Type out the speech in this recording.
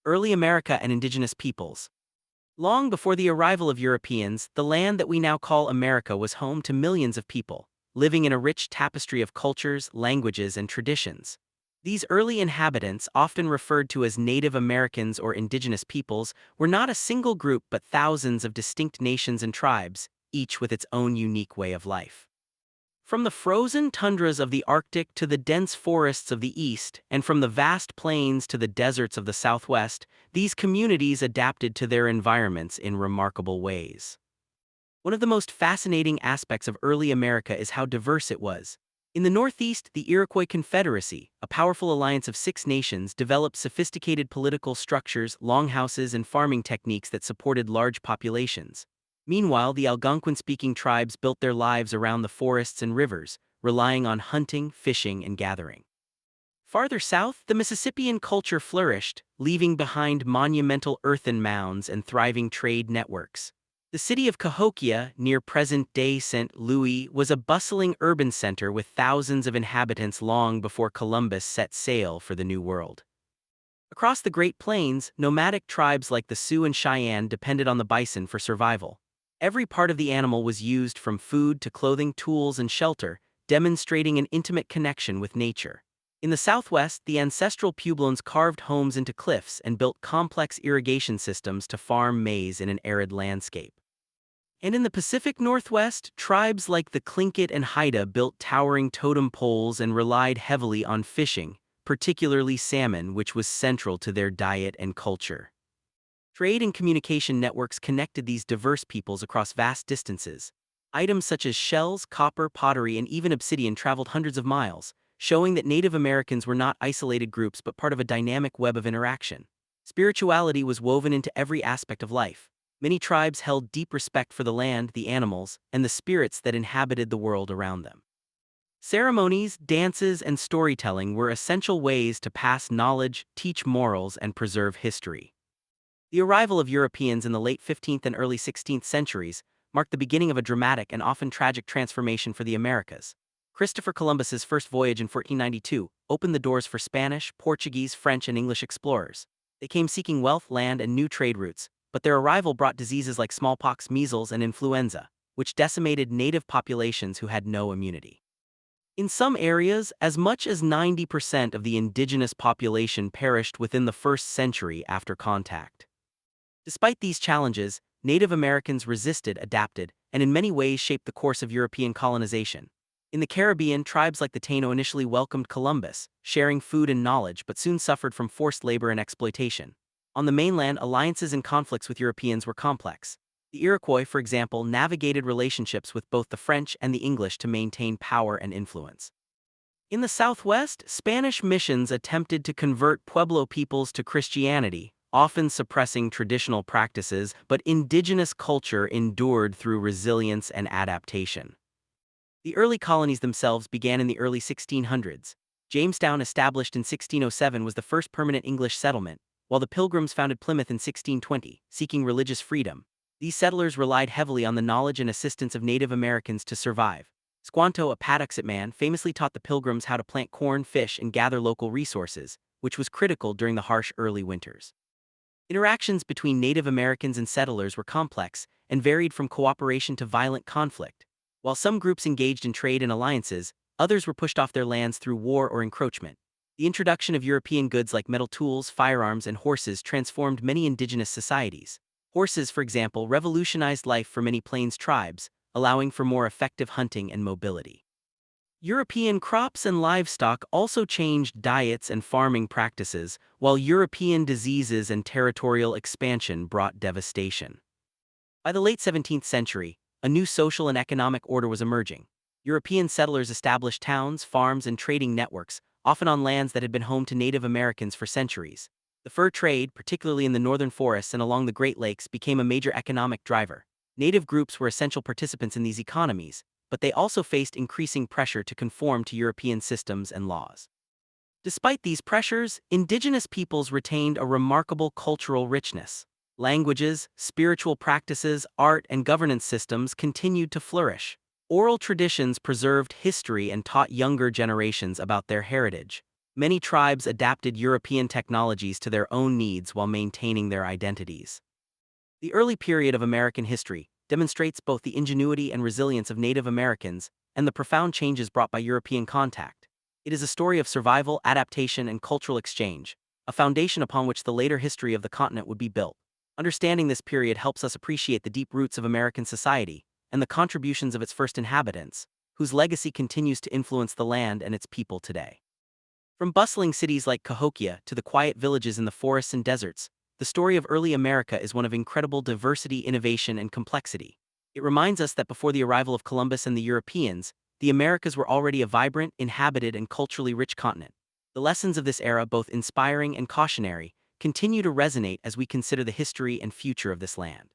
Early America and Indigenous Peoples. Long before the arrival of Europeans, the land that we now call America was home to millions of people, living in a rich tapestry of cultures, languages, and traditions. These early inhabitants, often referred to as Native Americans or Indigenous Peoples, were not a single group but thousands of distinct nations and tribes, each with its own unique way of life. From the frozen tundras of the Arctic to the dense forests of the East, and from the vast plains to the deserts of the Southwest, these communities adapted to their environments in remarkable ways. One of the most fascinating aspects of early America is how diverse it was. In the Northeast, the Iroquois Confederacy, a powerful alliance of 6 nations, developed sophisticated political structures, longhouses, and farming techniques that supported large populations. Meanwhile, the Algonquin-speaking tribes built their lives around the forests and rivers, relying on hunting, fishing, and gathering. Farther south, the Mississippian culture flourished, leaving behind monumental earthen mounds and thriving trade networks. The city of Cahokia, near present-day St. Louis, was a bustling urban center with thousands of inhabitants long before Columbus set sail for the New World. Across the Great Plains, nomadic tribes like the Sioux and Cheyenne depended on the bison for survival. Every part of the animal was used, from food to clothing, tools, and shelter, demonstrating an intimate connection with nature. In the Southwest, the ancestral Puebloans carved homes into cliffs and built complex irrigation systems to farm maize in an arid landscape. And in the Pacific Northwest, tribes like the Tlingit and Haida built towering totem poles and relied heavily on fishing, particularly salmon, which was central to their diet and culture. Trade and communication networks connected these diverse peoples across vast distances. Items such as shells, copper, pottery, and even obsidian traveled hundreds of miles, showing that Native Americans were not isolated groups but part of a dynamic web of interaction. Spirituality was woven into every aspect of life. Many tribes held deep respect for the land, the animals, and the spirits that inhabited the world around them. Ceremonies, dances, and storytelling were essential ways to pass knowledge, teach morals, and preserve history. The arrival of Europeans in the late 15th and early 16th centuries marked the beginning of a dramatic and often tragic transformation for the Americas. Christopher Columbus's first voyage in 1492 opened the doors for Spanish, Portuguese, French, and English explorers. They came seeking wealth, land, and new trade routes, but their arrival brought diseases like smallpox, measles, and influenza, which decimated native populations who had no immunity. In some areas, as much as 90% of the indigenous population perished within the first century after contact. Despite these challenges, Native Americans resisted, adapted, and in many ways shaped the course of European colonization. In the Caribbean, tribes like the Taino initially welcomed Columbus, sharing food and knowledge, but soon suffered from forced labor and exploitation. On the mainland, alliances and conflicts with Europeans were complex. The Iroquois, for example, navigated relationships with both the French and the English to maintain power and influence. In the Southwest, Spanish missions attempted to convert Pueblo peoples to Christianity, often suppressing traditional practices, but indigenous culture endured through resilience and adaptation. The early colonies themselves began in the early 1600s. Jamestown, established in 1607, was the first permanent English settlement, while the Pilgrims founded Plymouth in 1620, seeking religious freedom. These settlers relied heavily on the knowledge and assistance of Native Americans to survive. Squanto, a Patuxet man, famously taught the Pilgrims how to plant corn, fish, and gather local resources, which was critical during the harsh early winters. Interactions between Native Americans and settlers were complex and varied from cooperation to violent conflict. While some groups engaged in trade and alliances, others were pushed off their lands through war or encroachment. The introduction of European goods like metal tools, firearms, and horses transformed many indigenous societies. Horses, for example, revolutionized life for many plains tribes, allowing for more effective hunting and mobility. European crops and livestock also changed diets and farming practices, while European diseases and territorial expansion brought devastation. By the late 17th century, a new social and economic order was emerging. European settlers established towns, farms, and trading networks, often on lands that had been home to Native Americans for centuries. The fur trade, particularly in the northern forests and along the Great Lakes, became a major economic driver. Native groups were essential participants in these economies, but they also faced increasing pressure to conform to European systems and laws. Despite these pressures, indigenous peoples retained a remarkable cultural richness. Languages, spiritual practices, art, and governance systems continued to flourish. Oral traditions preserved history and taught younger generations about their heritage. Many tribes adapted European technologies to their own needs while maintaining their identities. The early period of American history demonstrates both the ingenuity and resilience of Native Americans and the profound changes brought by European contact. It is a story of survival, adaptation, and cultural exchange, a foundation upon which the later history of the continent would be built. Understanding this period helps us appreciate the deep roots of American society and the contributions of its first inhabitants, whose legacy continues to influence the land and its people today. From bustling cities like Cahokia to the quiet villages in the forests and deserts, the story of early America is one of incredible diversity, innovation, and complexity. It reminds us that before the arrival of Columbus and the Europeans, the Americas were already a vibrant, inhabited, and culturally rich continent. The lessons of this era, both inspiring and cautionary, continue to resonate as we consider the history and future of this land.